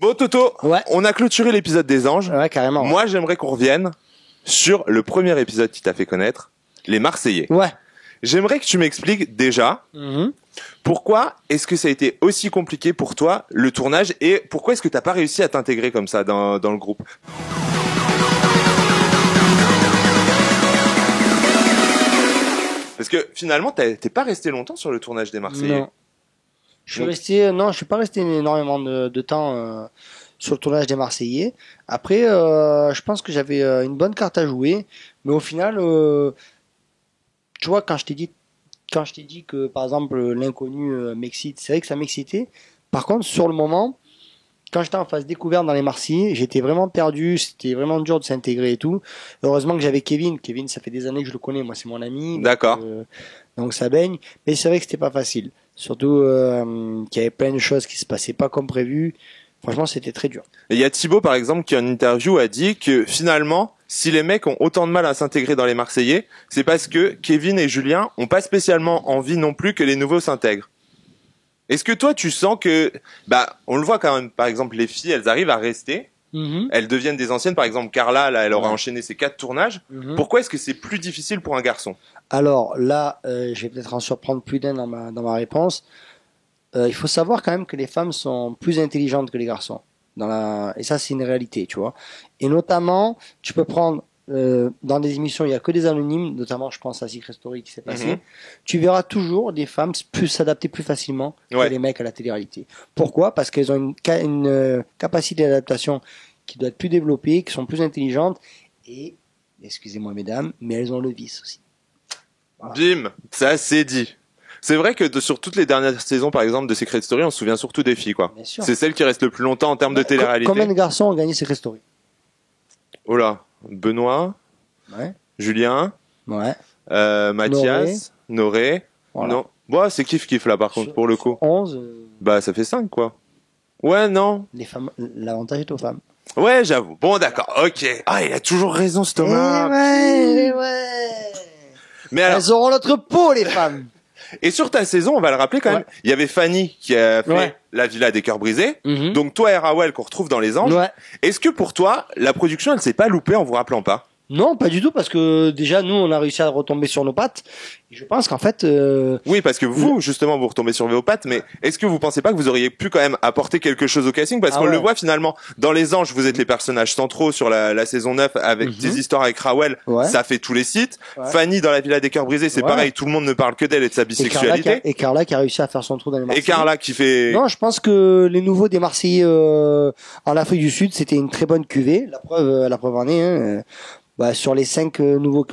Bon Toto, Ouais. on a clôturé l'épisode des anges. Ouais, carrément. Moi, j'aimerais qu'on revienne sur le premier épisode qui t'a fait connaître, les Marseillais. Ouais. J'aimerais que tu m'expliques déjà pourquoi est-ce que ça a été aussi compliqué pour toi le tournage et pourquoi est-ce que t'as pas réussi à t'intégrer comme ça dans le groupe. Parce que finalement, t'es pas resté longtemps sur le tournage des Marseillais. Non. Je suis pas resté énormément de temps sur le tournage des Marseillais. Après, je pense que j'avais une bonne carte à jouer, mais au final, tu vois, quand je t'ai dit que par exemple l'inconnu m'excite, c'est vrai que ça m'excitait. Par contre, sur le moment, quand j'étais en phase découverte dans les Marseillais, j'étais vraiment perdu, c'était vraiment dur de s'intégrer et tout. Heureusement que j'avais Kevin. Kevin, ça fait des années que je le connais, moi c'est mon ami. D'accord. Donc ça baigne, mais c'est vrai que c'était pas facile. Surtout qu'il y avait plein de choses qui se passaient pas comme prévu. Franchement, c'était très dur. Et il y a Thibaut, par exemple, qui en interview a dit que finalement, si les mecs ont autant de mal à s'intégrer dans les Marseillais, c'est parce que Kevin et Julien ont pas spécialement envie non plus que les nouveaux s'intègrent. Est-ce que toi, tu sens que, on le voit quand même, par exemple, les filles, elles arrivent à rester, elles deviennent des anciennes, par exemple, Carla, là, elle aura enchaîné ses 4 tournages. Pourquoi est-ce que c'est plus difficile pour un garçon? Alors là, je vais peut-être en surprendre plus d'un dans ma réponse. Il faut savoir quand même que les femmes sont plus intelligentes que les garçons. Et ça, c'est une réalité, tu vois. Et notamment, tu peux prendre dans des émissions, il y a que des anonymes, notamment, je pense à Secret Story qui s'est passé. Tu verras toujours des femmes s'adapter plus facilement que les mecs à la télé-réalité. Pourquoi? Parce qu'elles ont une capacité d'adaptation qui doit être plus développée, qui sont plus intelligentes et, excusez-moi mesdames, mais elles ont le vice aussi. Voilà. Bim, ça c'est dit. C'est vrai que sur toutes les dernières saisons, par exemple, de Secret Story, on se souvient surtout des filles, quoi. C'est celle qui reste le plus longtemps en termes de télé-réalité. Combien de garçons ont gagné Secret Story? Oh là, Benoît, Julien, Mathias, Noré. Voilà. Non, bon, c'est kiff là par contre pour le coup. 11. Ça fait 5 quoi. Ouais, non. Les femmes, l'avantage est aux femmes. Ouais, j'avoue. Bon, d'accord. Ok. Ah, il a toujours raison, ce Thomas. Mais alors, elles auront notre peau, les femmes. Et sur ta saison, on va le rappeler quand même, il y avait Fanny qui a fait La Villa des Cœurs Brisés. Donc toi et Rawel qu'on retrouve dans Les Anges. Est-ce que pour toi, la production, elle s'est pas loupée en vous rappelant pas? Non, pas du tout, parce que déjà, nous, on a réussi à retomber sur nos pattes. Et je pense qu'en fait... Oui, parce que vous, justement, vous retombez sur vos pattes, mais est-ce que vous pensez pas que vous auriez pu quand même apporter quelque chose au casting? Parce qu'on le voit finalement, dans Les Anges, vous êtes les personnages centraux sur la saison 9 avec des histoires avec Rawel, ça fait tous les sites. Fanny dans La Villa des Cœurs Brisés, c'est pareil, tout le monde ne parle que d'elle et de sa bisexualité. Et Carla qui a réussi à faire son trou dans les Marseillais. Et Carla qui fait... Non, je pense que les nouveaux des Marseillais en Afrique du Sud, c'était une très bonne cuvée. La preuve en est... sur les 5 nouveaux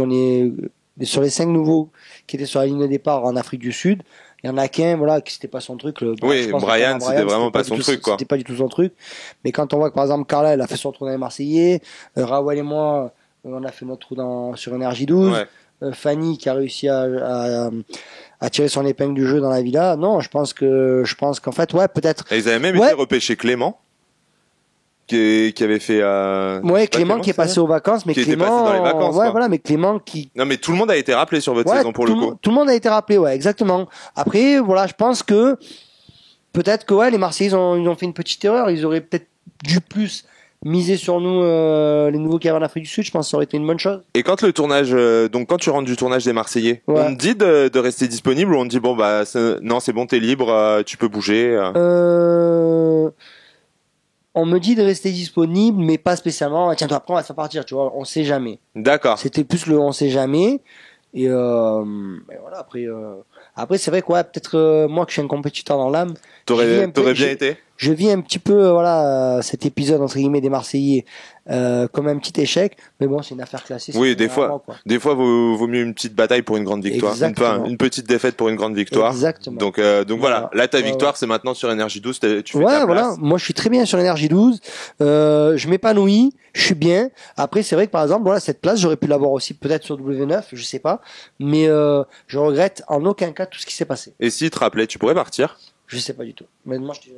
sur les 5 nouveaux qui étaient sur la ligne de départ en Afrique du Sud, il y en a qu'un, qui c'était pas son truc. Brian, c'était vraiment pas son truc, quoi. C'était pas du tout son truc. Mais quand on voit que, par exemple, Carla, elle a fait son trou dans les Marseillais, Rawel et moi, on a fait notre trou sur Énergie 12, Fanny qui a réussi à tirer son épingle du jeu dans la villa. Non, je pense qu'en fait, peut-être. Et ils avaient même été repêchés Clément. Qui avait fait Clément qui est passé aux vacances, mais Clément était passé dans les vacances, mais Clément qui non, mais tout le monde a été rappelé sur votre saison pour le coup. Tout le monde a été rappelé, exactement. Après je pense que peut-être que les Marseillais ils ont fait une petite erreur, ils auraient peut-être dû plus miser sur nous, les nouveaux qui arrivent en Afrique du Sud. Je pense que ça aurait été une bonne chose. Et quand le tournage, donc quand tu rentres du tournage des Marseillais, on te dit de rester disponible ou on te dit non, c'est bon, t'es libre, tu peux bouger. On me dit de rester disponible, mais pas spécialement. Tiens, toi, après, on va te faire partir, tu vois. On sait jamais. D'accord. C'était plus le on sait jamais. Et voilà, après, c'est vrai que, peut-être, moi, que je suis un compétiteur dans l'âme. T'aurais bien été? Je vis un petit peu, cet épisode, entre guillemets, des Marseillais, comme un petit échec. Mais bon, c'est une affaire classée. Oui, des fois, vaut mieux une petite bataille pour une grande victoire. Une petite défaite pour une grande victoire. Exactement. Donc voilà. Là, ta victoire, c'est maintenant sur Énergie 12, tu fais ta place. Voilà. Moi, je suis très bien sur Énergie 12. Je m'épanouis. Je suis bien. Après, c'est vrai que, par exemple, cette place, j'aurais pu l'avoir aussi peut-être sur W9, je sais pas. Mais, je regrette en aucun cas tout ce qui s'est passé. Et s'il te rappelait, tu pourrais partir? Je sais pas du tout. Honnêtement, je te dis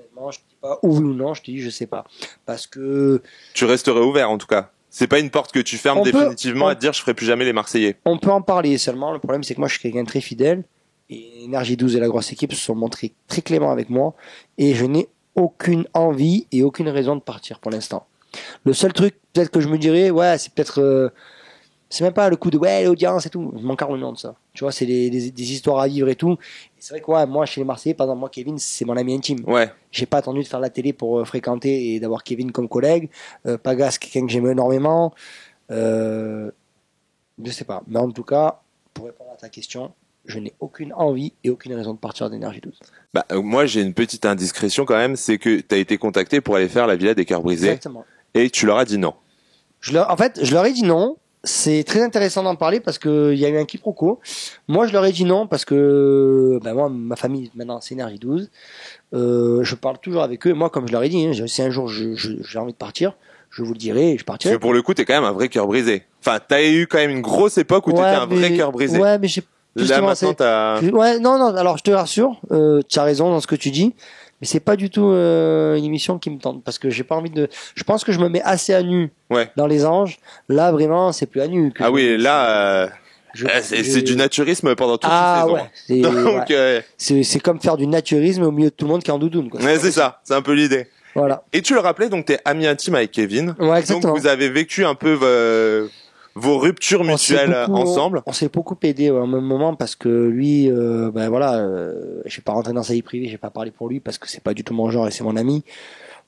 pas oui ou non, je te dis je sais pas. Parce que... Tu resterais ouvert, en tout cas. C'est pas une porte que tu fermes définitivement à te dire je ferai plus jamais les Marseillais. On peut en parler seulement. Le problème, c'est que moi, je suis quelqu'un de très fidèle. Et Énergie 12 et la grosse équipe se sont montrés très cléments avec moi. Et je n'ai aucune envie et aucune raison de partir pour l'instant. Le seul truc, peut-être que je me dirais, ouais, c'est peut-être, c'est même pas le coup de ouais, l'audience et tout. Je m'en carre le nom de ça. Tu vois, c'est des histoires à vivre et tout. Et c'est vrai que ouais, moi, chez les Marseillais, par exemple, moi, Kevin, c'est mon ami intime. Ouais. J'ai pas attendu de faire la télé pour fréquenter et d'avoir Kevin comme collègue. Pagas, quelqu'un que j'aime énormément. Je sais pas. Mais en tout cas, pour répondre à ta question, je n'ai aucune envie et aucune raison de partir d'Énergie 12. Bah, moi, j'ai une petite indiscrétion quand même, c'est que tu as été contacté pour aller faire la Villa des Cœurs Brisés. Exactement. Et tu leur as dit non. En fait, je leur ai dit non. C'est très intéressant d'en parler parce que il y a eu un quiproquo. Moi, je leur ai dit non parce que ben moi, ma famille maintenant c'est Énergie 12. Je parle toujours avec eux. Moi, comme je leur ai dit, hein, si un jour j'ai envie de partir, je vous le dirai et je Parce partirai. que pour le coup, t'es quand même un vrai cœur brisé. Enfin, t'as eu quand même une grosse époque où t'étais un vrai cœur brisé. Ouais, mais j'ai Là, justement, maintenant, t'as... ouais, non. Alors, je te rassure, tu as raison dans ce que tu dis, mais c'est pas du tout une émission qui me tente parce que j'ai pas envie de. Je pense que je me mets assez à nu Ouais. dans les anges. Là, vraiment, c'est plus à nu. Ah oui, là, c'est du naturisme pendant toute une saison. Ouais, c'est Donc, ouais. C'est comme faire du naturisme au milieu de tout le monde qui est en doudoune. Quoi. ouais, c'est ça. C'est un peu l'idée. Voilà. Et tu le rappelais, donc t'es ami intime avec Kevin. Ouais, exactement. Donc vous avez vécu un peu vos ruptures mutuelles ensemble. On s'est beaucoup aidé au même moment parce que lui, ben voilà, je vais pas rentrer dans sa vie privée, je vais pas parler pour lui parce que c'est pas du tout mon genre et c'est mon ami.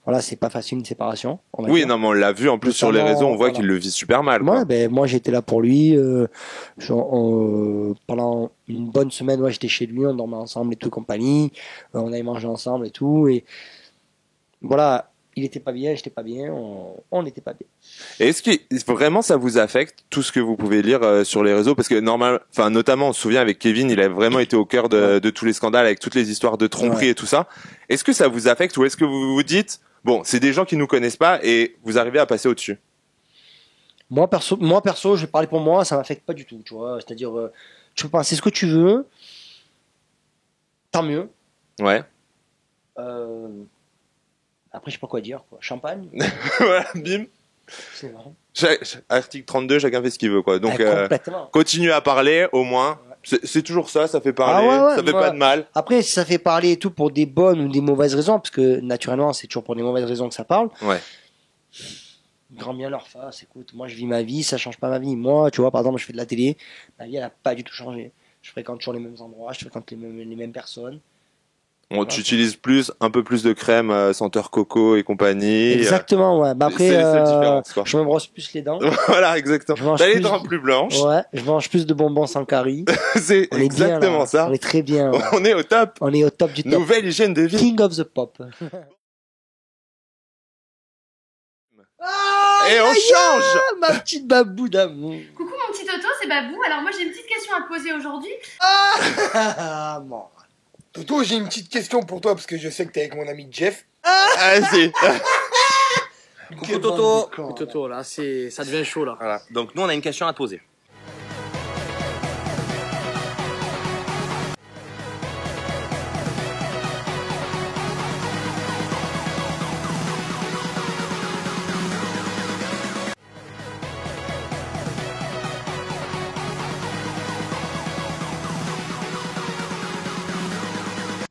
Voilà, c'est pas facile une séparation. Oui, non, mais on l'a vu en plus sur les réseaux, on voit qu'il le vit super mal. Quoi. Ouais, ben moi j'étais là pour lui. Pendant une bonne semaine, ouais, j'étais chez lui, on dormait ensemble et tout compagnie. On avait mangé ensemble et tout et voilà. Il était pas bien, j'étais pas bien, on n'était pas bien. Et est-ce que vraiment ça vous affecte tout ce que vous pouvez lire sur les réseaux parce que notamment on se souvient avec Kevin, il a vraiment été au cœur de tous les scandales avec toutes les histoires de tromperie et tout ça. Est-ce que ça vous affecte ou est-ce que vous vous dites bon, c'est des gens qui nous connaissent pas et vous arrivez à passer au-dessus? Moi perso, je vais parler pour moi, ça m'affecte pas du tout, tu vois. C'est-à-dire, tu peux penser ce que tu veux, tant mieux. Ouais. Après, je sais pas quoi dire, quoi. Champagne. Voilà, bim. C'est marrant. Article 32, chacun fait ce qu'il veut, quoi. Donc, complètement. continue à parler, au moins. C'est toujours ça, ça fait parler, ça fait pas de mal. Après, si ça fait parler et tout pour des bonnes ou des mauvaises raisons, parce que naturellement, c'est toujours pour des mauvaises raisons que ça parle. Ouais. Grand bien leur face, écoute, moi je vis ma vie, ça change pas ma vie. Moi, tu vois, par exemple, je fais de la télé, ma vie elle a pas du tout changé. Je fréquente toujours les mêmes endroits, je fréquente les mêmes personnes. Bon, tu utilises un peu plus de crème senteur coco et compagnie. Exactement, ouais. Bah après, c'est les seules différences, quoi. je me brosse plus les dents. Voilà, exactement. T'as les dents plus blanches. Ouais, je mange plus de bonbons sans carie. C'est exactement bien, ça. On est très bien. Ouais. On est au top. On est au top du top. Nouvelle hygiène de vie. King of the pop. Et on change. Ma petite babou d'amour. Coucou mon petit Toto, c'est Babou. Alors moi j'ai une petite question à te poser aujourd'hui. Ah, bon. Toto, j'ai une petite question pour toi parce que je sais que t'es avec mon ami Jeff. Vas-y. Coucou Toto. Coucou Toto, là, ça devient chaud là. Voilà. Donc nous on a une question à te poser.